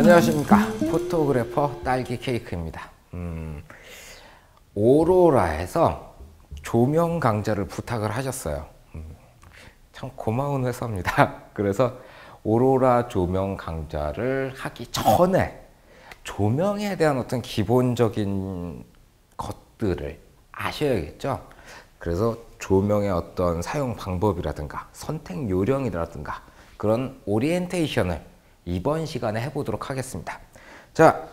안녕하십니까. 포토그래퍼 딸기 케이크입니다. 오로라에서 조명 강좌를 부탁을 하셨어요. 참 고마운 회사입니다. 그래서 오로라 조명 강좌를 하기 전에 조명에 대한 어떤 기본적인 것들을 아셔야겠죠. 그래서 조명의 어떤 사용 방법이라든가 선택 요령이라든가 그런 오리엔테이션을 이번 시간에 해보도록 하겠습니다. 자,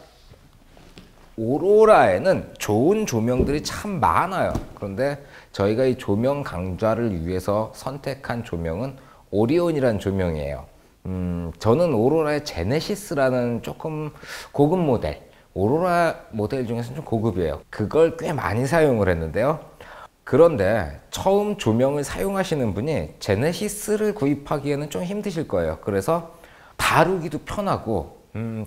오로라에는 좋은 조명들이 참 많아요. 그런데 저희가 이 조명 강좌를 위해서 선택한 조명은 오리온이라는 조명이에요. 저는 오로라의 제네시스라는 조금 고급 모델, 오로라 모델 중에서는 좀 고급이에요. 그걸 꽤 많이 사용을 했는데요. 그런데 처음 조명을 사용하시는 분이 제네시스를 구입하기에는 좀 힘드실 거예요. 그래서 다루기도 편하고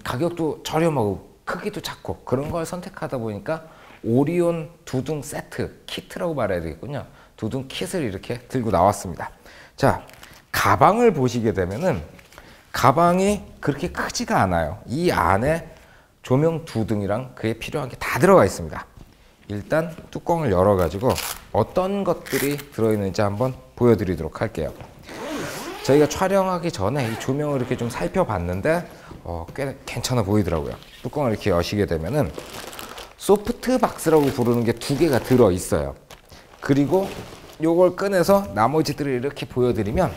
가격도 저렴하고 크기도 작고 그런 걸 선택하다 보니까 오리온 두둥 세트, 키트라고 말해야 되겠군요. 두둥 킷을 이렇게 들고 나왔습니다. 자, 가방을 보시게 되면은 가방이 그렇게 크지가 않아요. 이 안에 조명 두둥이랑 그에 필요한 게 다 들어가 있습니다. 일단 뚜껑을 열어가지고 어떤 것들이 들어있는지 한번 보여드리도록 할게요. 저희가 촬영하기 전에 이 조명을 이렇게 좀 살펴봤는데 꽤 괜찮아 보이더라고요. 뚜껑을 이렇게 여시게 되면은 소프트박스라고 부르는 게 두 개가 들어있어요. 그리고 요걸 꺼내서 나머지들을 이렇게 보여드리면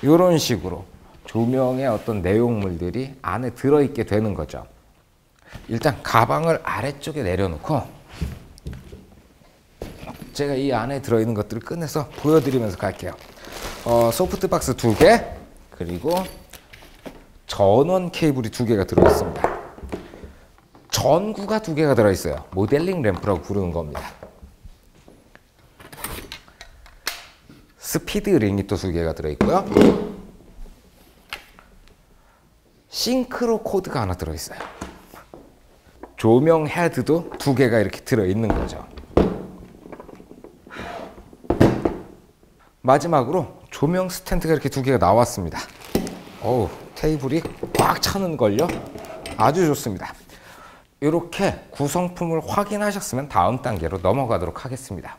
이런 식으로 조명의 어떤 내용물들이 안에 들어있게 되는 거죠. 일단 가방을 아래쪽에 내려놓고 제가 이 안에 들어있는 것들을 꺼내서 보여드리면서 갈게요. 소프트박스 2개, 그리고 전원 케이블이 2개가 들어있습니다. 전구가 2개가 들어있어요. 모델링 램프라고 부르는 겁니다. 스피드 링이 또 2개가 들어있고요. 싱크로 코드가 하나 들어있어요. 조명 헤드도 2개가 이렇게 들어있는 거죠. 마지막으로 조명 스탠드가 이렇게 2개가 나왔습니다. 어우, 테이블이 꽉 차는 걸요. 아주 좋습니다. 이렇게 구성품을 확인하셨으면 다음 단계로 넘어가도록 하겠습니다.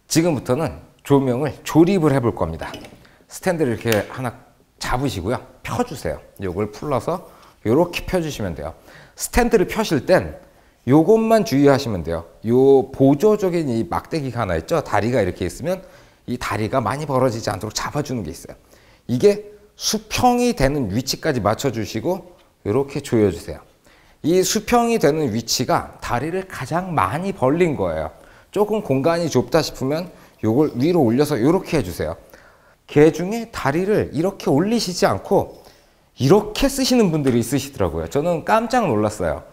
지금부터는 조명을 조립을 해볼 겁니다. 스탠드를 이렇게 하나 잡으시고요. 펴주세요. 이걸 풀러서 이렇게 펴주시면 돼요. 스탠드를 펴실 땐 요것만 주의하시면 돼요. 요 보조적인 이 막대기가 하나 있죠. 다리가 이렇게 있으면 이 다리가 많이 벌어지지 않도록 잡아주는 게 있어요. 이게 수평이 되는 위치까지 맞춰주시고 이렇게 조여주세요. 이 수평이 되는 위치가 다리를 가장 많이 벌린 거예요. 조금 공간이 좁다 싶으면 요걸 위로 올려서 이렇게 해주세요. 개 중에 다리를 이렇게 올리시지 않고 이렇게 쓰시는 분들이 있으시더라고요. 저는 깜짝 놀랐어요.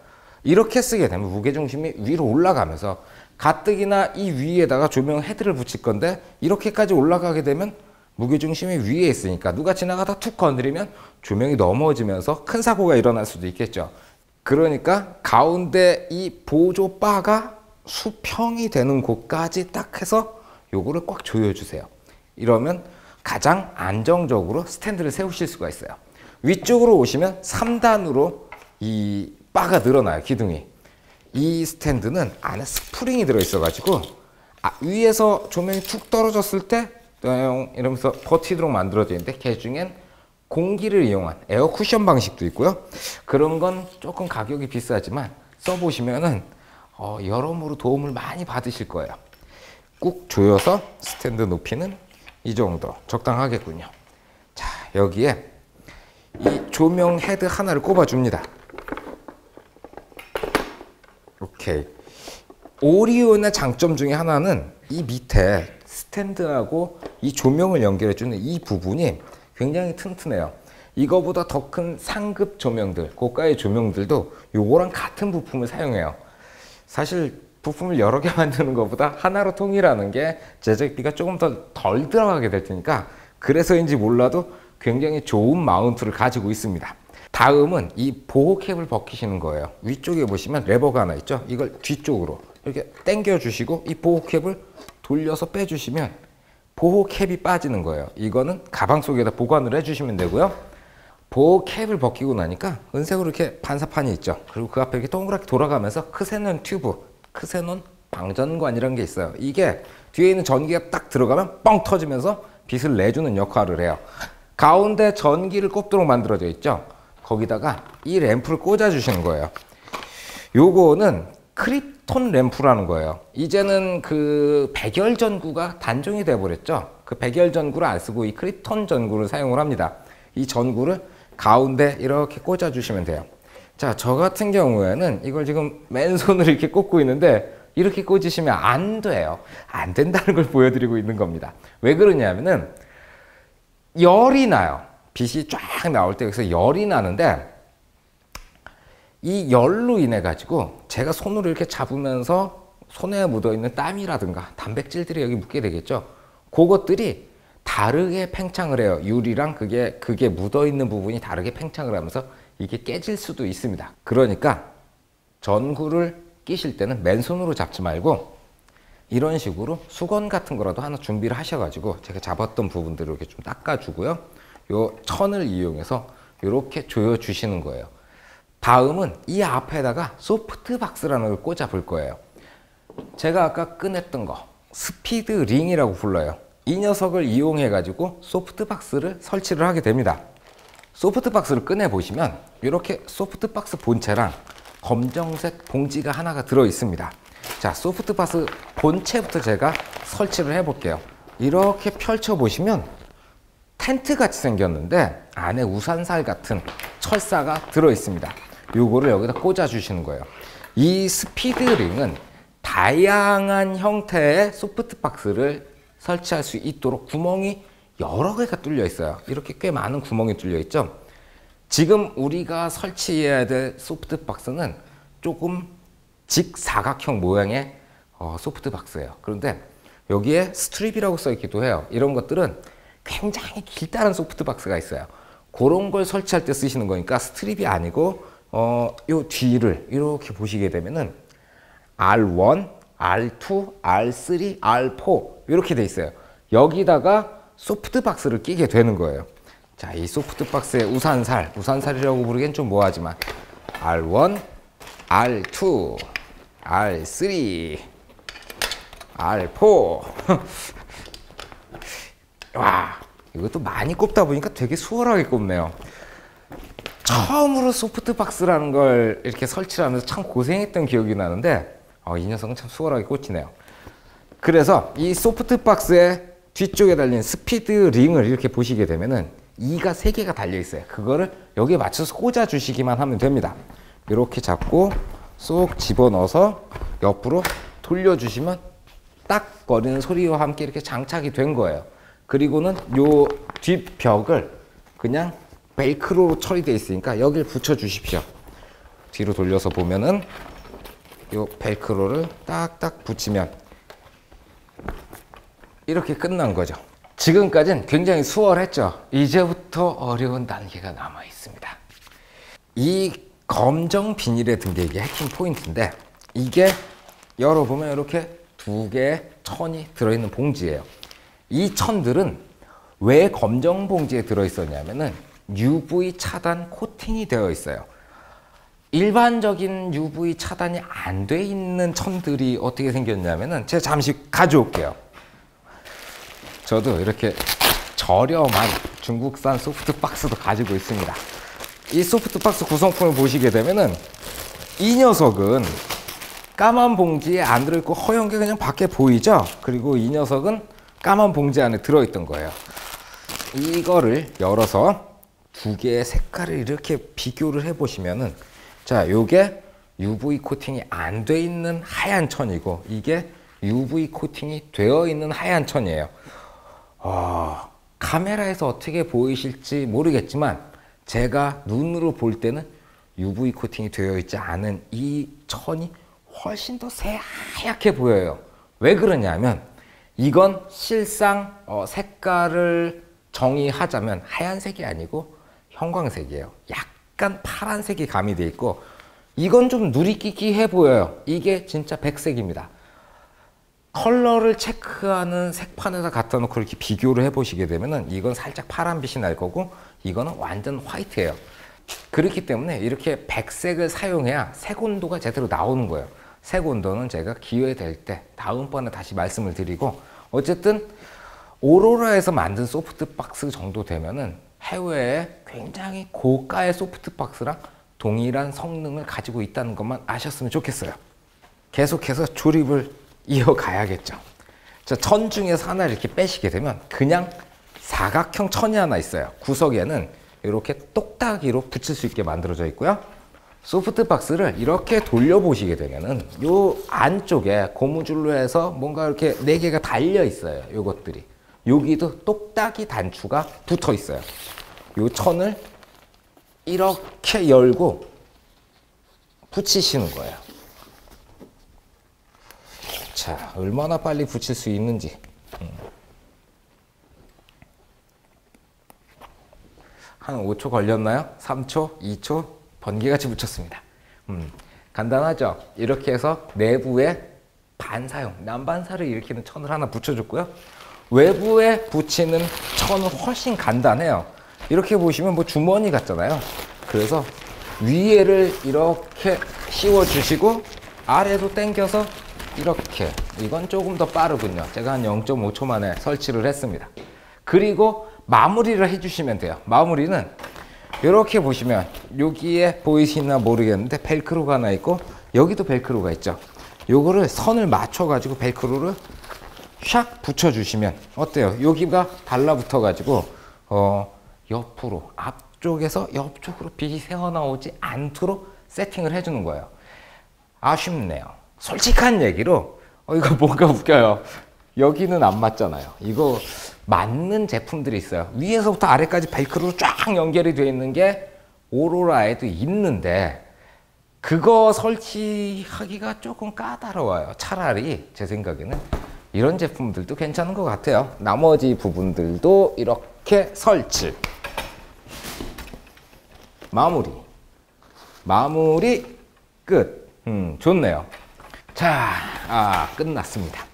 이렇게 쓰게 되면 무게중심이 위로 올라가면서 가뜩이나 이 위에다가 조명 헤드를 붙일 건데 이렇게까지 올라가게 되면 무게중심이 위에 있으니까 누가 지나가다 툭 건드리면 조명이 넘어지면서 큰 사고가 일어날 수도 있겠죠. 그러니까 가운데 이 보조 바가 수평이 되는 곳까지 딱 해서 요거를 꽉 조여주세요. 이러면 가장 안정적으로 스탠드를 세우실 수가 있어요. 위쪽으로 오시면 3단으로 이 바가 늘어나요. 기둥이. 이 스탠드는 안에 스프링이 들어있어 가지고 위에서 조명이 툭 떨어졌을 때 이러면서 버티도록 만들어져 있는데 개 중엔 공기를 이용한 에어 쿠션 방식도 있고요. 그런 건 조금 가격이 비싸지만 써보시면은 여러모로 도움을 많이 받으실 거예요. 꾹 조여서 스탠드 높이는 이 정도 적당하겠군요. 자, 여기에 이 조명 헤드 하나를 꼽아 줍니다. 오케이. 오리온의 장점 중에 하나는 이 밑에 스탠드하고 이 조명을 연결해주는 이 부분이 굉장히 튼튼해요. 이거보다 더 큰 상급 조명들, 고가의 조명들도 요거랑 같은 부품을 사용해요. 사실 부품을 여러 개 만드는 것보다 하나로 통일하는 게 제작비가 조금 덜 들어가게 될 테니까 그래서인지 몰라도 굉장히 좋은 마운트를 가지고 있습니다. 다음은 이 보호 캡을 벗기시는 거예요. 위쪽에 보시면 레버가 하나 있죠. 이걸 뒤쪽으로 이렇게 당겨 주시고 이 보호 캡을 돌려서 빼주시면 보호 캡이 빠지는 거예요. 이거는 가방 속에다 보관을 해주시면 되고요. 보호 캡을 벗기고 나니까 은색으로 이렇게 반사판이 있죠. 그리고 그 앞에 이렇게 동그랗게 돌아가면서 크세논 튜브, 크세논 방전관이라는 게 있어요. 이게 뒤에 있는 전기가 딱 들어가면 뻥 터지면서 빛을 내주는 역할을 해요. 가운데 전기를 꼽도록 만들어져 있죠. 거기다가 이 램프를 꽂아 주시는 거예요. 요거는 크립톤 램프라는 거예요. 이제는 그 백열 전구가 단종이 돼 버렸죠. 그 백열 전구를 안 쓰고 이 크립톤 전구를 사용을 합니다. 이 전구를 가운데 이렇게 꽂아 주시면 돼요. 자, 저 같은 경우에는 이걸 지금 맨손으로 이렇게 꽂고 있는데 이렇게 꽂으시면 안 돼요. 안 된다는 걸 보여드리고 있는 겁니다. 왜 그러냐면은 열이 나요. 빛이 쫙 나올 때 여기서 열이 나는데 이 열로 인해 가지고 제가 손으로 이렇게 잡으면서 손에 묻어 있는 땀이라든가 단백질들이 여기 묻게 되겠죠. 그것들이 다르게 팽창을 해요. 유리랑 그게 묻어 있는 부분이 다르게 팽창을 하면서 이게 깨질 수도 있습니다. 그러니까 전구를 끼실 때는 맨손으로 잡지 말고 이런 식으로 수건 같은 거라도 하나 준비를 하셔가지고 제가 잡았던 부분들을 이렇게 좀 닦아주고요. 요 천을 이용해서 이렇게 조여주시는 거예요. 다음은 이 앞에다가 소프트박스라는 걸 꽂아 볼 거예요. 제가 아까 꺼냈던 거 스피드 링이라고 불러요. 이 녀석을 이용해 가지고 소프트박스를 설치를 하게 됩니다. 소프트박스를 꺼내 보시면 이렇게 소프트박스 본체랑 검정색 봉지가 하나가 들어 있습니다. 자, 소프트박스 본체부터 제가 설치를 해 볼게요. 이렇게 펼쳐 보시면 텐트 같이 생겼는데 안에 우산살 같은 철사가 들어 있습니다. 요거를 여기다 꽂아 주시는 거예요. 이 스피드링은 다양한 형태의 소프트박스를 설치할 수 있도록 구멍이 여러 개가 뚫려 있어요. 이렇게 꽤 많은 구멍이 뚫려 있죠. 지금 우리가 설치해야 될 소프트박스는 조금 직사각형 모양의 소프트박스예요. 그런데 여기에 스트립이라고 써 있기도 해요. 이런 것들은 굉장히 길다란 소프트박스가 있어요. 그런 걸 설치할 때 쓰시는 거니까 스트립이 아니고 요 뒤를 이렇게 보시게 되면은 R1, R2, R3, R4 이렇게 돼 있어요. 여기다가 소프트박스를 끼게 되는 거예요. 자, 이 소프트박스의 우산살이라고 부르기엔 좀 뭐하지만 R1, R2, R3, R4 와, 이것도 많이 꼽다 보니까 되게 수월하게 꼽네요. 처음으로 소프트박스라는 걸 이렇게 설치를 하면서 참 고생했던 기억이 나는데 이 녀석은 참 수월하게 꽂히네요. 그래서 이 소프트박스의 뒤쪽에 달린 스피드 링을 이렇게 보시게 되면은 이가 3개가 달려 있어요. 그거를 여기에 맞춰서 꽂아 주시기만 하면 됩니다. 이렇게 잡고 쏙 집어넣어서 옆으로 돌려주시면 딱 거리는 소리와 함께 이렇게 장착이 된 거예요. 그리고는 요 뒷벽을 그냥 벨크로로 처리되어 있으니까 여기를 붙여 주십시오. 뒤로 돌려서 보면은 요 벨크로를 딱딱 붙이면 이렇게 끝난 거죠. 지금까지는 굉장히 수월했죠. 이제부터 어려운 단계가 남아 있습니다. 이 검정 비닐에 든 게 이게 해킹 포인트인데 이게 열어보면 이렇게 2개의 천이 들어있는 봉지예요. 이 천들은 왜 검정 봉지에 들어있었냐면은 UV 차단 코팅이 되어 있어요. 일반적인 UV 차단이 안 돼 있는 천들이 어떻게 생겼냐면은 제가 잠시 가져올게요. 저도 이렇게 저렴한 중국산 소프트박스도 가지고 있습니다. 이 소프트박스 구성품을 보시게 되면은 이 녀석은 까만 봉지에 안 들어있고 허연 게 그냥 밖에 보이죠? 그리고 이 녀석은 까만 봉지 안에 들어있던 거예요. 이거를 열어서 2개의 색깔을 이렇게 비교를 해보시면은 자, 요게 UV 코팅이 안 돼 있는 하얀 천이고 이게 UV 코팅이 되어 있는 하얀 천이에요. 카메라에서 어떻게 보이실지 모르겠지만 제가 눈으로 볼 때는 UV 코팅이 되어 있지 않은 이 천이 훨씬 더 새하얗게 보여요. 왜 그러냐면 이건 실상 색깔을 정의하자면 하얀색이 아니고 형광색이에요. 약간 파란색이 가미되어 있고 이건 좀 누리끼끼해 보여요. 이게 진짜 백색입니다. 컬러를 체크하는 색판에다 갖다 놓고 이렇게 비교를 해보시게 되면은 이건 살짝 파란빛이 날 거고 이거는 완전 화이트예요. 그렇기 때문에 이렇게 백색을 사용해야 색 온도가 제대로 나오는 거예요. 색 온도는 제가 기회 될 때 다음번에 다시 말씀을 드리고, 어쨌든 오로라에서 만든 소프트박스 정도 되면은 해외에 굉장히 고가의 소프트박스랑 동일한 성능을 가지고 있다는 것만 아셨으면 좋겠어요. 계속해서 조립을 이어가야겠죠. 자, 천 중에서 하나를 이렇게 빼시게 되면 그냥 사각형 천이 하나 있어요. 구석에는 이렇게 똑딱이로 붙일 수 있게 만들어져 있고요. 소프트박스를 이렇게 돌려보시게 되면은 요 안쪽에 고무줄로 해서 뭔가 이렇게 4개가 달려 있어요. 요것들이. 여기도 똑딱이 단추가 붙어 있어요. 요 천을 이렇게 열고 붙이시는 거예요. 자, 얼마나 빨리 붙일 수 있는지. 한 5초 걸렸나요? 3초, 2초, 번개같이 붙였습니다. 간단하죠? 이렇게 해서 내부에 반사용, 난반사를 일으키는 천을 하나 붙여줬고요. 외부에 붙이는 천은 훨씬 간단해요. 이렇게 보시면 뭐 주머니 같잖아요. 그래서 위에를 이렇게 씌워주시고 아래로 당겨서 이렇게, 이건 조금 더 빠르군요. 제가 한 0.5초 만에 설치를 했습니다. 그리고 마무리를 해주시면 돼요. 마무리는 이렇게 보시면 여기에 보이시나 모르겠는데 벨크로가 하나 있고 여기도 벨크로가 있죠. 요거를 선을 맞춰 가지고 벨크로를 샥 붙여주시면 어때요? 여기가 달라붙어 가지고 옆으로, 앞쪽에서 옆쪽으로 빛이 새어나오지 않도록 세팅을 해주는 거예요. 아쉽네요. 솔직한 얘기로 이거 뭔가 웃겨요. 여기는 안 맞잖아요. 이거 맞는 제품들이 있어요. 위에서부터 아래까지 벨크로로 쫙 연결이 되어 있는 게 오로라에도 있는데 그거 설치하기가 조금 까다로워요. 차라리 제 생각에는 이런 제품들도 괜찮은 것 같아요. 나머지 부분들도 이렇게 설치. 마무리 끝. 좋네요. 자, 끝났습니다.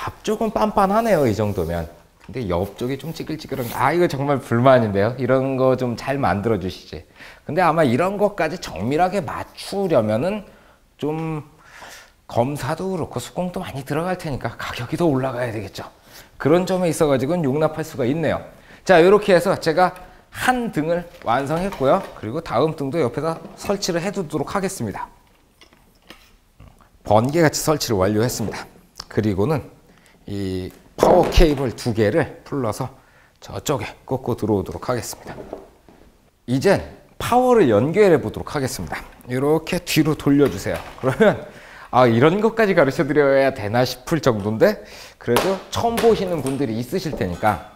앞쪽은 빤빤하네요. 이 정도면. 근데 옆쪽이 좀 찌글찌글한, 이거 정말 불만인데요. 이런 거 좀 잘 만들어 주시지. 근데 아마 이런 것까지 정밀하게 맞추려면은 좀 검사도 그렇고 수공도 많이 들어갈 테니까 가격이 더 올라가야 되겠죠. 그런 점에 있어 가지고는 용납할 수가 있네요. 자, 이렇게 해서 제가 한 등을 완성했고요. 그리고 다음 등도 옆에다 설치를 해 두도록 하겠습니다. 번개같이 설치를 완료했습니다. 그리고는 이 파워 케이블 2개를 풀러서 저쪽에 꽂고 들어오도록 하겠습니다. 이젠 파워를 연결해 보도록 하겠습니다. 이렇게 뒤로 돌려주세요. 그러면 이런 것까지 가르쳐 드려야 되나 싶을 정도인데 그래도 처음 보시는 분들이 있으실 테니까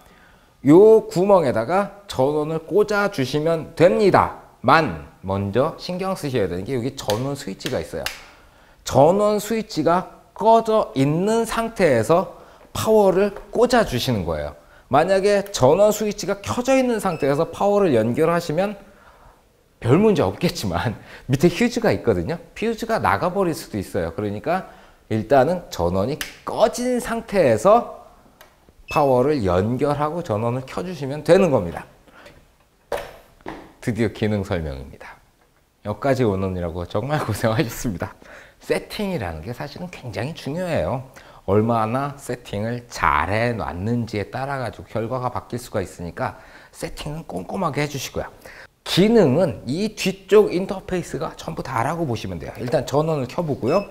요 구멍에다가 전원을 꽂아 주시면 됩니다만 먼저 신경 쓰셔야 되는 게 여기 전원 스위치가 있어요. 전원 스위치가 꺼져 있는 상태에서 파워를 꽂아 주시는 거예요. 만약에 전원 스위치가 켜져 있는 상태에서 파워를 연결하시면 별 문제 없겠지만 밑에 휴즈가 있거든요. 휴즈가 나가버릴 수도 있어요. 그러니까 일단은 전원이 꺼진 상태에서 파워를 연결하고 전원을 켜주시면 되는 겁니다. 드디어 기능 설명입니다. 여기까지 오느라고 정말 고생하셨습니다. 세팅이라는 게 사실은 굉장히 중요해요. 얼마나 세팅을 잘 해놨는지에 따라 가지고 결과가 바뀔 수가 있으니까 세팅은 꼼꼼하게 해주시고요. 기능은 이 뒤쪽 인터페이스가 전부 다라고 보시면 돼요. 일단 전원을 켜보고요.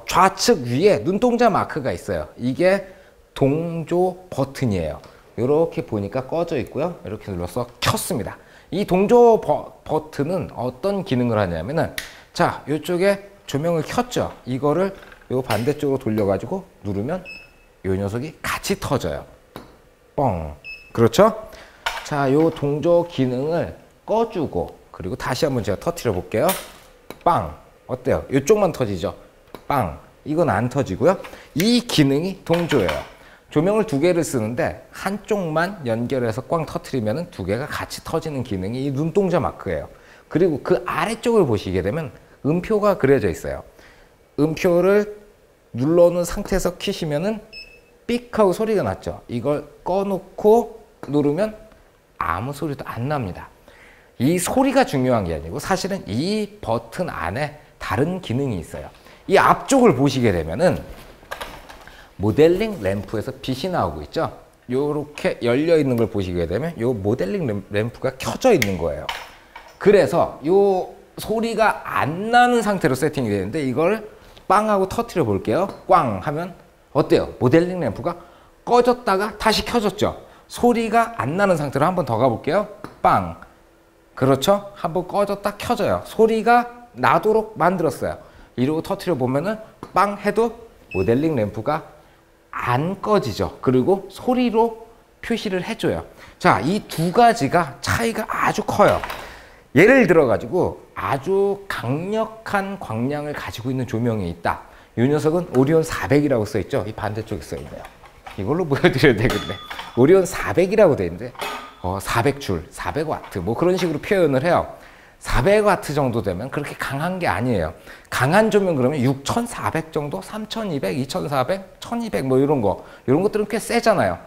좌측 위에 눈동자 마크가 있어요. 이게 동조 버튼이에요. 이렇게 보니까 꺼져 있고요. 이렇게 눌러서 켰습니다. 이 동조 버튼은 어떤 기능을 하냐면은 자, 이쪽에 조명을 켰죠. 이거를 요 반대쪽으로 돌려가지고 누르면 요 녀석이 같이 터져요. 뻥. 그렇죠? 자, 요 동조 기능을 꺼주고 그리고 다시 한번 제가 터트려 볼게요. 빵. 어때요? 이쪽만 터지죠? 빵. 이건 안 터지고요. 이 기능이 동조예요. 조명을 2개를 쓰는데 한쪽만 연결해서 꽝 터트리면 2개가 같이 터지는 기능이 이 눈동자 마크예요. 그리고 그 아래쪽을 보시게 되면 음표가 그려져 있어요. 음표를 눌러놓은 상태에서 키시면은 삑 하고 소리가 났죠. 이걸 꺼놓고 누르면 아무 소리도 안 납니다. 이 소리가 중요한 게 아니고 사실은 이 버튼 안에 다른 기능이 있어요. 이 앞쪽을 보시게 되면은 모델링 램프에서 빛이 나오고 있죠. 요렇게 열려 있는 걸 보시게 되면 요 모델링 램프가 켜져 있는 거예요. 그래서 요 소리가 안 나는 상태로 세팅이 되는데 이걸 빵 하고 터트려 볼게요. 꽝 하면 어때요? 모델링 램프가 꺼졌다가 다시 켜졌죠. 소리가 안 나는 상태로 한 번 더 가볼게요. 빵. 그렇죠? 한번 꺼졌다 켜져요. 소리가 나도록 만들었어요. 이러고 터트려 보면은 빵 해도 모델링 램프가 안 꺼지죠. 그리고 소리로 표시를 해줘요. 자, 이 두 가지가 차이가 아주 커요. 예를 들어 가지고 아주 강력한 광량을 가지고 있는 조명이 있다. 이 녀석은 오리온 400이라고 써 있죠. 이 반대쪽에 써 있네요. 이걸로 보여드려야 되겠네. 오리온 400이라고 돼 있는데 400줄, 400와트 뭐 그런 식으로 표현을 해요. 400와트 정도 되면 그렇게 강한 게 아니에요. 강한 조명 그러면 6400 정도, 3200, 2400, 1200 뭐 이런 것들은 꽤 세잖아요.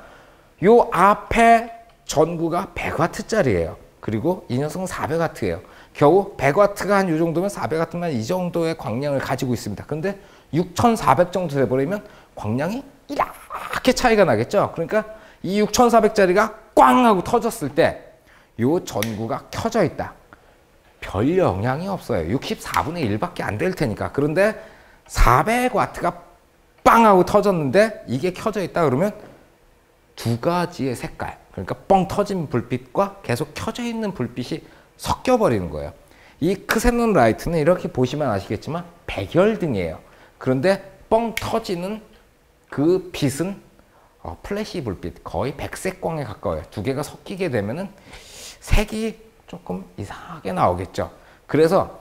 요 앞에 전구가 100와트짜리예요. 그리고 이 녀석은 400와트예요. 겨우 100와트가 한 이 정도면 400와트만 이 정도의 광량을 가지고 있습니다. 근데 6400 정도 돼버리면 광량이 이렇게 차이가 나겠죠. 그러니까 이 6400짜리가 꽝 하고 터졌을 때 요 전구가 켜져 있다. 별 영향이 없어요. 64분의 1밖에 안 될 테니까. 그런데 400와트가 빵 하고 터졌는데 이게 켜져 있다 그러면 두 가지의 색깔, 그러니까 뻥 터진 불빛과 계속 켜져 있는 불빛이 섞여 버리는 거예요. 이 크세논 라이트는 이렇게 보시면 아시겠지만 백열등이에요. 그런데 뻥 터지는 그 빛은 플래시 불빛, 거의 백색광에 가까워요. 두 개가 섞이게 되면은 색이 조금 이상하게 나오겠죠. 그래서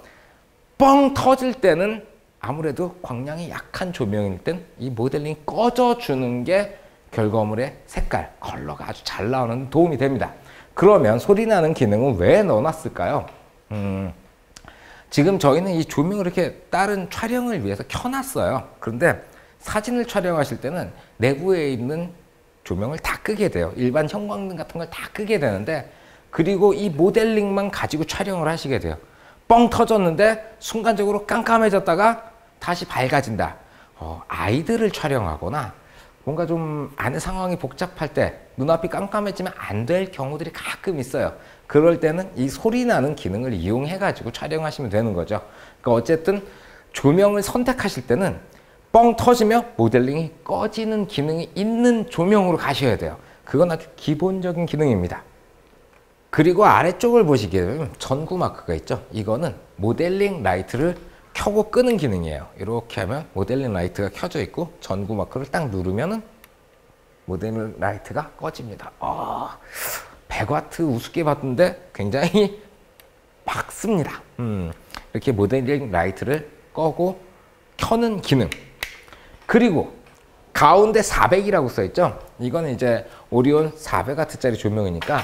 뻥 터질 때는 아무래도 광량이 약한 조명일 땐 이 모델링이 꺼져주는 게 결과물의 색깔, 컬러가 아주 잘 나오는 데 도움이 됩니다. 그러면 소리 나는 기능은 왜 넣어놨을까요? 지금 저희는 이 조명을 이렇게 다른 촬영을 위해서 켜놨어요. 그런데 사진을 촬영하실 때는 내부에 있는 조명을 다 끄게 돼요. 일반 형광등 같은 걸 다 끄게 되는데 그리고 이 모델링만 가지고 촬영을 하시게 돼요. 뻥 터졌는데 순간적으로 깜깜해졌다가 다시 밝아진다. 아이들을 촬영하거나 뭔가 좀 안에 상황이 복잡할 때 눈앞이 깜깜해지면 안 될 경우들이 가끔 있어요. 그럴 때는 이 소리 나는 기능을 이용해 가지고 촬영하시면 되는 거죠. 그러니까 어쨌든 조명을 선택하실 때는 뻥 터지며 모델링이 꺼지는 기능이 있는 조명으로 가셔야 돼요. 그건 아주 기본적인 기능입니다. 그리고 아래쪽을 보시게 되면 전구 마크가 있죠. 이거는 모델링 라이트를 켜고 끄는 기능이에요. 이렇게 하면 모델링 라이트가 켜져 있고 전구 마크를 딱 누르면은 모델링 라이트가 꺼집니다. 100와트 우습게 봤는데 굉장히 밝습니다. 이렇게 모델링 라이트를 꺼고 켜는 기능. 그리고 가운데 400이라고 써 있죠. 이거는 이제 오리온 400와트짜리 조명이니까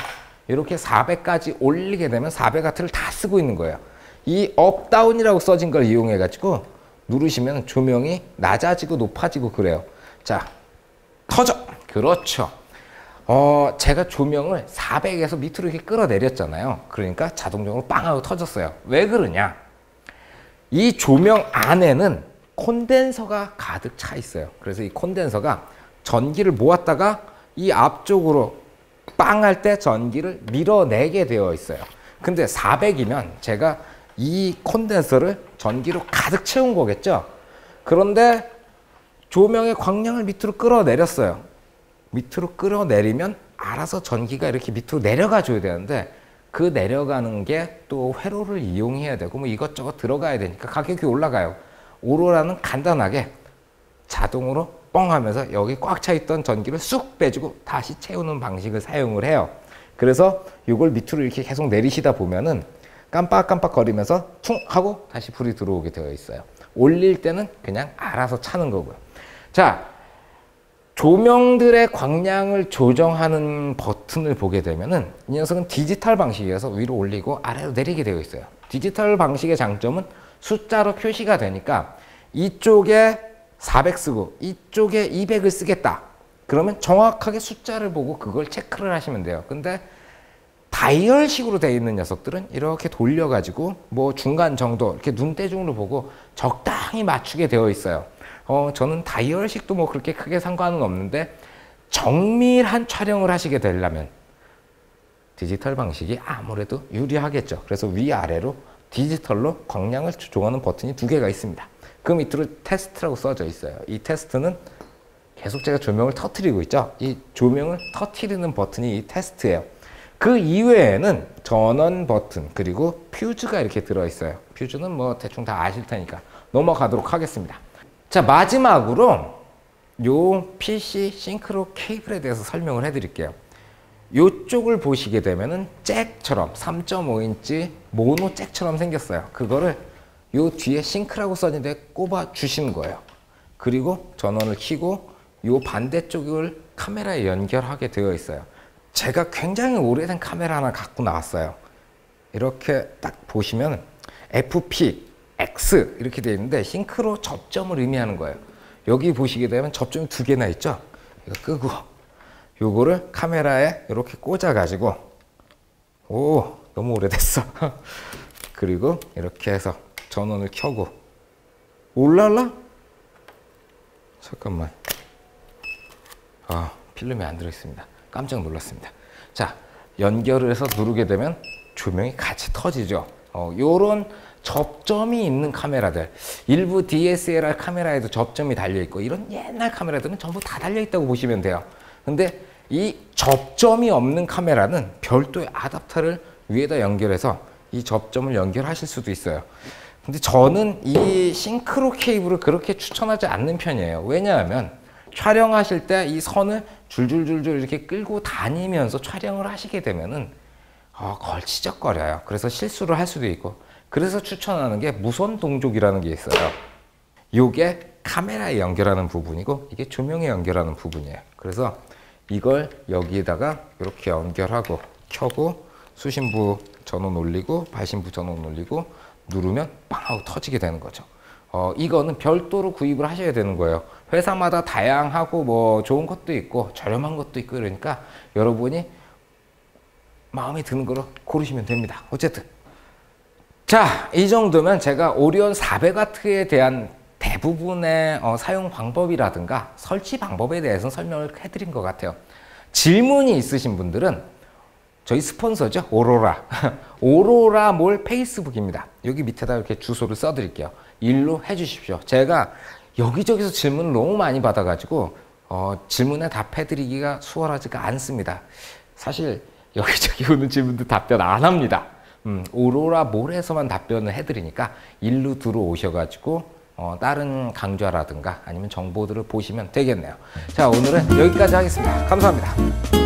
이렇게 400까지 올리게 되면 400와트를 다 쓰고 있는 거예요. 이 업다운이라고 써진 걸 이용해 가지고 누르시면 조명이 낮아지고 높아지고 그래요. 자, 터져. 그렇죠. 제가 조명을 400에서 밑으로 이렇게 끌어내렸잖아요. 그러니까 자동적으로 빵 하고 터졌어요. 왜 그러냐? 이 조명 안에는 콘덴서가 가득 차 있어요. 그래서 이 콘덴서가 전기를 모았다가 이 앞쪽으로 빵 할 때 전기를 밀어내게 되어 있어요. 근데 400이면 제가 이 콘덴서를 전기로 가득 채운 거겠죠. 그런데 조명의 광량을 밑으로 끌어내렸어요. 밑으로 끌어내리면 알아서 전기가 이렇게 밑으로 내려가 줘야 되는데 그 내려가는 게 또 회로를 이용해야 되고 뭐 이것저것 들어가야 되니까 가격이 올라가요. 오로라는 간단하게 자동으로 뻥 하면서 여기 꽉 차 있던 전기를 쑥 빼주고 다시 채우는 방식을 사용을 해요. 그래서 이걸 밑으로 이렇게 계속 내리시다 보면은 깜빡깜빡 거리면서 퉁 하고 다시 불이 들어오게 되어 있어요. 올릴 때는 그냥 알아서 차는 거고요. 자, 조명들의 광량을 조정하는 버튼을 보게 되면은 이 녀석은 디지털 방식이어서 위로 올리고 아래로 내리게 되어 있어요. 디지털 방식의 장점은 숫자로 표시가 되니까 이쪽에 400 쓰고 이쪽에 200을 쓰겠다. 그러면 정확하게 숫자를 보고 그걸 체크를 하시면 돼요. 근데 다이얼식으로 되어 있는 녀석들은 이렇게 돌려가지고 뭐 중간 정도 이렇게 눈대중으로 보고 적당히 맞추게 되어 있어요. 저는 다이얼식도 뭐 그렇게 크게 상관은 없는데 정밀한 촬영을 하시게 되려면 디지털 방식이 아무래도 유리하겠죠. 그래서 위아래로 디지털로 광량을 조정하는 버튼이 2개가 있습니다. 그 밑으로 테스트라고 써져 있어요. 이 테스트는 계속 제가 조명을 터트리고 있죠. 이 조명을 터트리는 버튼이 이 테스트예요. 그 이외에는 전원 버튼 그리고 퓨즈가 이렇게 들어있어요. 퓨즈는 뭐 대충 다 아실 테니까 넘어가도록 하겠습니다. 자, 마지막으로 요 PC 싱크로 케이블에 대해서 설명을 해드릴게요. 요쪽을 보시게 되면은 잭처럼 3.5인치 모노 잭처럼 생겼어요. 그거를 요 뒤에 싱크라고 써있는데 꼽아 주시는 거예요. 그리고 전원을 켜고 요 반대쪽을 카메라에 연결하게 되어 있어요. 제가 굉장히 오래된 카메라 하나 갖고 나왔어요. 이렇게 딱 보시면 FP, X 이렇게 되어 있는데 싱크로 접점을 의미하는 거예요. 여기 보시게 되면 접점이 2개나 있죠. 이거 끄고 요거를 카메라에 이렇게 꽂아 가지고 오 너무 오래됐어. 그리고 이렇게 해서 전원을 켜고 올랄라? 잠깐만. 필름이 안 들어있습니다. 깜짝 놀랐습니다. 자, 연결을 해서 누르게 되면 조명이 같이 터지죠. 요런 접점이 있는 카메라들, 일부 DSLR 카메라에도 접점이 달려있고 이런 옛날 카메라들은 전부 다 달려있다고 보시면 돼요. 근데 이 접점이 없는 카메라는 별도의 아답터를 위에다 연결해서 이 접점을 연결하실 수도 있어요. 근데 저는 이 싱크로 케이블을 그렇게 추천하지 않는 편이에요. 왜냐하면 촬영하실 때 이 선을 줄줄줄줄 이렇게 끌고 다니면서 촬영을 하시게 되면은 걸치적거려요. 그래서 실수를 할 수도 있고. 그래서 추천하는 게 무선 동족이라는 게 있어요. 요게 카메라에 연결하는 부분이고 이게 조명에 연결하는 부분이에요. 그래서 이걸 여기에다가 이렇게 연결하고 켜고 수신부 전원 올리고 발신부 전원 올리고 누르면 빵 하고 터지게 되는 거죠. 이거는 별도로 구입을 하셔야 되는 거예요. 회사마다 다양하고 뭐 좋은 것도 있고 저렴한 것도 있고 그러니까 여러분이 마음에 드는 거로 고르시면 됩니다. 어쨌든 자, 이 정도면 제가 오리온 400W에 대한 대부분의 사용 방법이라든가 설치 방법에 대해서 설명을 해드린 것 같아요. 질문이 있으신 분들은 저희 스폰서죠. 오로라. 오로라몰 페이스북입니다. 여기 밑에다 이렇게 주소를 써드릴게요. 일로 해주십시오. 제가 여기저기서 질문을 너무 많이 받아가지고 질문에 답해드리기가 수월하지가 않습니다. 사실 여기저기 오는 질문도 답변 안 합니다. 오로라몰에서만 답변을 해드리니까 일로 들어오셔가지고 다른 강좌라든가 아니면 정보들을 보시면 되겠네요. 자, 오늘은 여기까지 하겠습니다. 감사합니다.